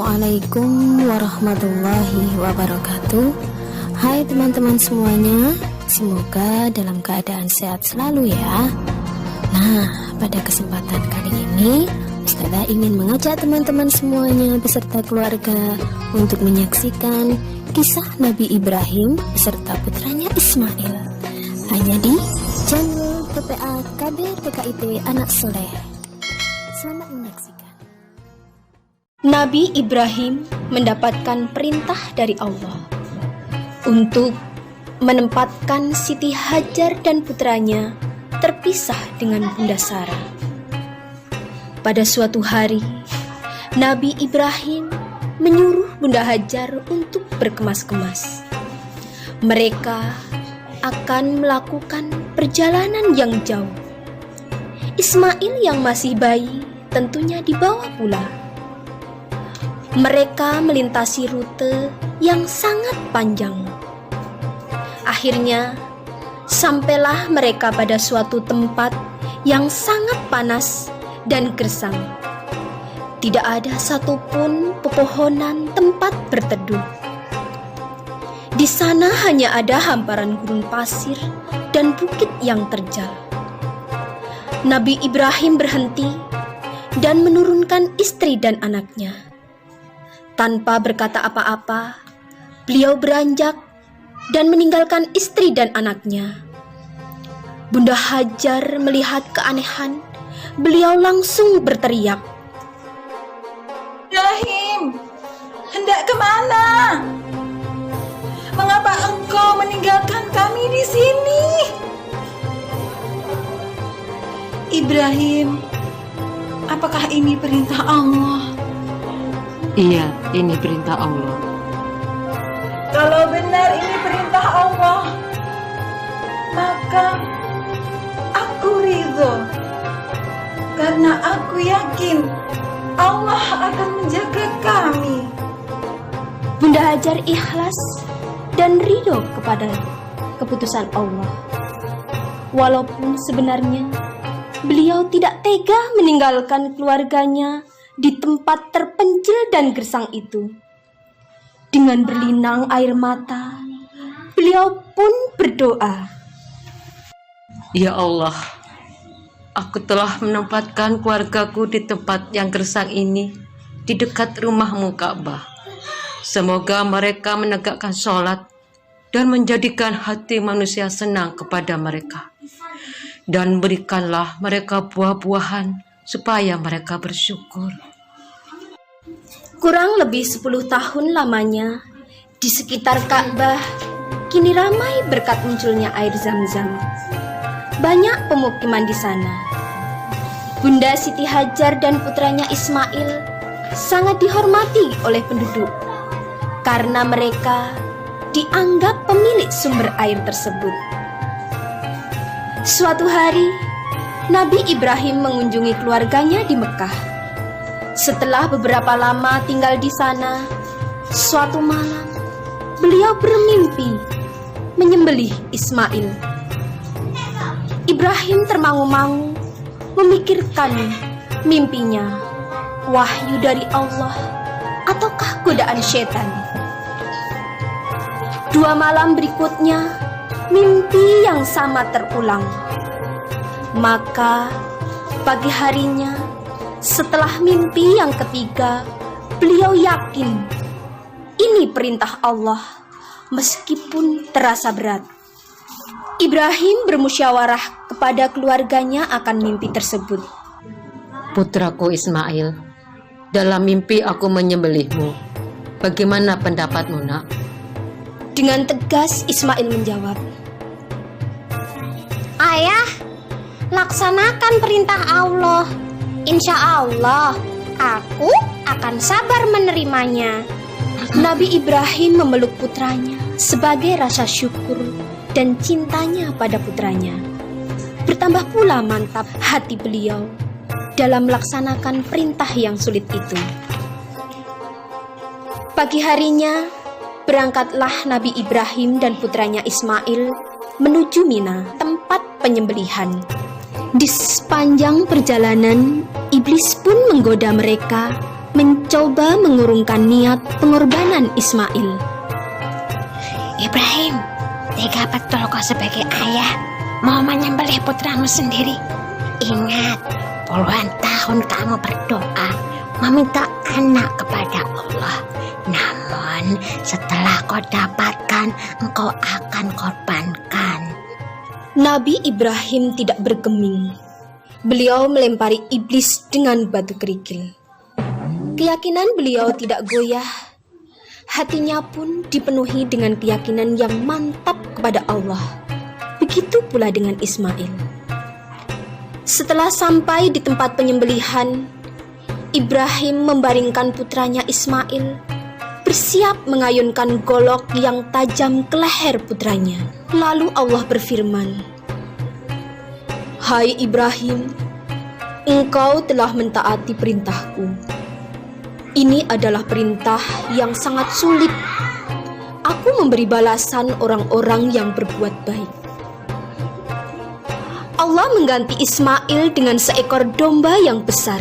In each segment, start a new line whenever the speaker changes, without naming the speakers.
Assalamualaikum warahmatullahi wabarakatuh. Hai teman-teman semuanya, semoga dalam keadaan sehat selalu ya. Nah, pada kesempatan kali ini Ustazah ingin mengajak teman-teman semuanya beserta keluarga untuk menyaksikan kisah Nabi Ibrahim beserta putranya Ismail, hanya di channel PPA Kabar PKIT Anak Soleh. Selamat menyaksikan. Nabi Ibrahim mendapatkan perintah dari Allah untuk menempatkan Siti Hajar dan putranya terpisah dengan Bunda Sarah. Pada suatu hari, Nabi Ibrahim menyuruh Bunda Hajar untuk berkemas-kemas. Mereka akan melakukan perjalanan yang jauh. Ismail yang masih bayi tentunya dibawa pula. Mereka melintasi rute yang sangat panjang. Akhirnya, sampailah mereka pada suatu tempat yang sangat panas dan gersang. Tidak ada satupun pepohonan tempat berteduh. Di sana hanya ada hamparan gurun pasir dan bukit yang terjal. Nabi Ibrahim berhenti dan menurunkan istri dan anaknya. Tanpa berkata apa-apa, beliau beranjak dan meninggalkan istri dan anaknya. Bunda Hajar melihat keanehan, beliau langsung berteriak,
"Ibrahim, hendak kemana? Mengapa engkau meninggalkan kami di sini?" "Ibrahim, apakah ini perintah Allah?"
"Iya, ini perintah Allah."
"Kalau benar ini perintah Allah, maka aku ridho, karena aku yakin Allah akan menjaga kami."
Bunda Hajar ikhlas dan ridho kepada keputusan Allah. Walaupun sebenarnya beliau tidak tega meninggalkan keluarganya di tempat terpencil dan gersang itu. Dengan berlinang air mata, beliau pun berdoa,
"Ya Allah, aku telah menempatkan keluargaku di tempat yang gersang ini, di dekat rumahmu Ka'bah. Semoga mereka menegakkan sholat dan menjadikan hati manusia senang kepada mereka. Dan berikanlah mereka buah-buahan supaya mereka bersyukur."
Kurang lebih 10 tahun lamanya, di sekitar Ka'bah kini ramai berkat munculnya air Zam-Zam. Banyak pemukiman di sana. Bunda Siti Hajar dan putranya Ismail sangat dihormati oleh penduduk karena mereka dianggap pemilik sumber air tersebut. Suatu hari, Nabi Ibrahim mengunjungi keluarganya di Mekah. Setelah beberapa lama tinggal di sana, suatu malam beliau bermimpi menyembelih Ismail. Ibrahim termangu-mangu memikirkan mimpinya, wahyu dari Allah ataukah godaan setan. 2 malam berikutnya, mimpi yang sama terulang. Maka pagi harinya, setelah mimpi yang ketiga, beliau yakin ini perintah Allah meskipun terasa berat. Ibrahim bermusyawarah kepada keluarganya akan mimpi tersebut.
"Putraku Ismail, dalam mimpi aku menyembelihmu. Bagaimana pendapatmu, Nak?"
Dengan tegas Ismail menjawab, "Ayah, laksanakan perintah Allah. Insya Allah, aku akan sabar menerimanya." Nabi Ibrahim memeluk putranya sebagai rasa syukur dan cintanya pada putranya. Bertambah pula mantap hati beliau dalam melaksanakan perintah yang sulit itu. Pagi harinya, berangkatlah Nabi Ibrahim dan putranya Ismail menuju Mina, tempat penyembelihan. Di sepanjang perjalanan, iblis pun menggoda mereka mencoba mengurungkan niat pengorbanan Ismail.
Ibrahim, tega betul kau sebagai ayah mau menyembelih putramu sendiri. Ingat, puluhan tahun kamu berdoa meminta anak kepada Allah. Namun setelah kau dapatkan, engkau akan korbankan.
Nabi Ibrahim tidak bergeming. Beliau melempari iblis dengan batu kerikil. Keyakinan beliau tidak goyah. Hatinya pun dipenuhi dengan keyakinan yang mantap kepada Allah. Begitu pula dengan Ismail. Setelah sampai di tempat penyembelihan, Ibrahim membaringkan putranya Ismail, bersiap mengayunkan golok yang tajam ke leher putranya. Lalu Allah berfirman, "Hai Ibrahim, engkau telah mentaati perintahku. Ini adalah perintah yang sangat sulit. Aku memberi balasan orang-orang yang berbuat baik." Allah mengganti Ismail dengan seekor domba yang besar.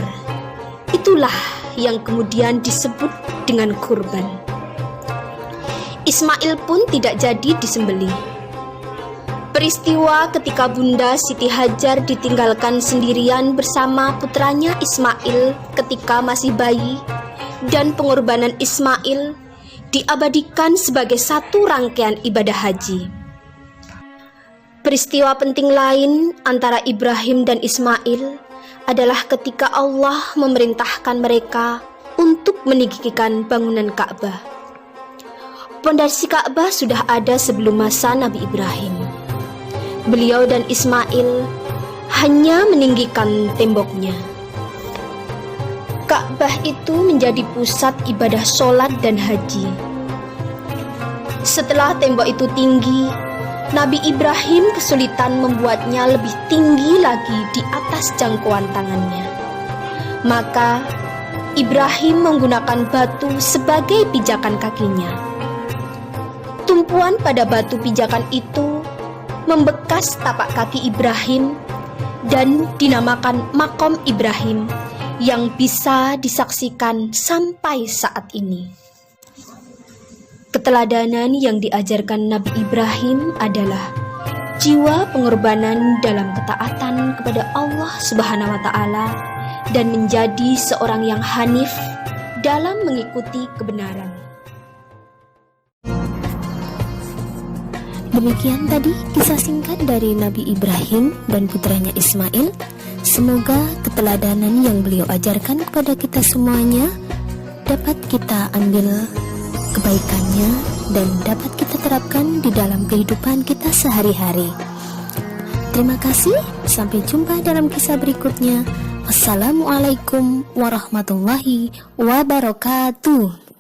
Itulah yang kemudian disebut dengan kurban. Ismail pun tidak jadi disembelih. Peristiwa ketika Bunda Siti Hajar ditinggalkan sendirian bersama putranya Ismail ketika masih bayi, dan pengorbanan Ismail diabadikan sebagai satu rangkaian ibadah haji. Peristiwa penting lain antara Ibrahim dan Ismail adalah ketika Allah memerintahkan mereka untuk meninggikan bangunan Ka'bah. Pondasi Ka'bah sudah ada sebelum masa Nabi Ibrahim. Beliau dan Ismail hanya meninggikan temboknya. Ka'bah itu menjadi pusat ibadah sholat dan haji. Setelah tembok itu tinggi, Nabi Ibrahim kesulitan membuatnya lebih tinggi lagi di atas jangkauan tangannya. Maka Ibrahim menggunakan batu sebagai pijakan kakinya. Tumpuan pada batu pijakan itu membekas tapak kaki Ibrahim dan dinamakan Makom Ibrahim yang bisa disaksikan sampai saat ini. Keteladanan yang diajarkan Nabi Ibrahim adalah jiwa pengorbanan dalam ketaatan kepada Allah Subhanahu wa Ta'ala dan menjadi seorang yang hanif dalam mengikuti kebenaran.
Demikian tadi kisah singkat dari Nabi Ibrahim dan putranya Ismail. Semoga keteladanan yang beliau ajarkan kepada kita semuanya dapat kita ambil kebaikannya dan dapat kita terapkan di dalam kehidupan kita sehari-hari. Terima kasih, sampai jumpa dalam kisah berikutnya. Assalamualaikum warahmatullahi wabarakatuh.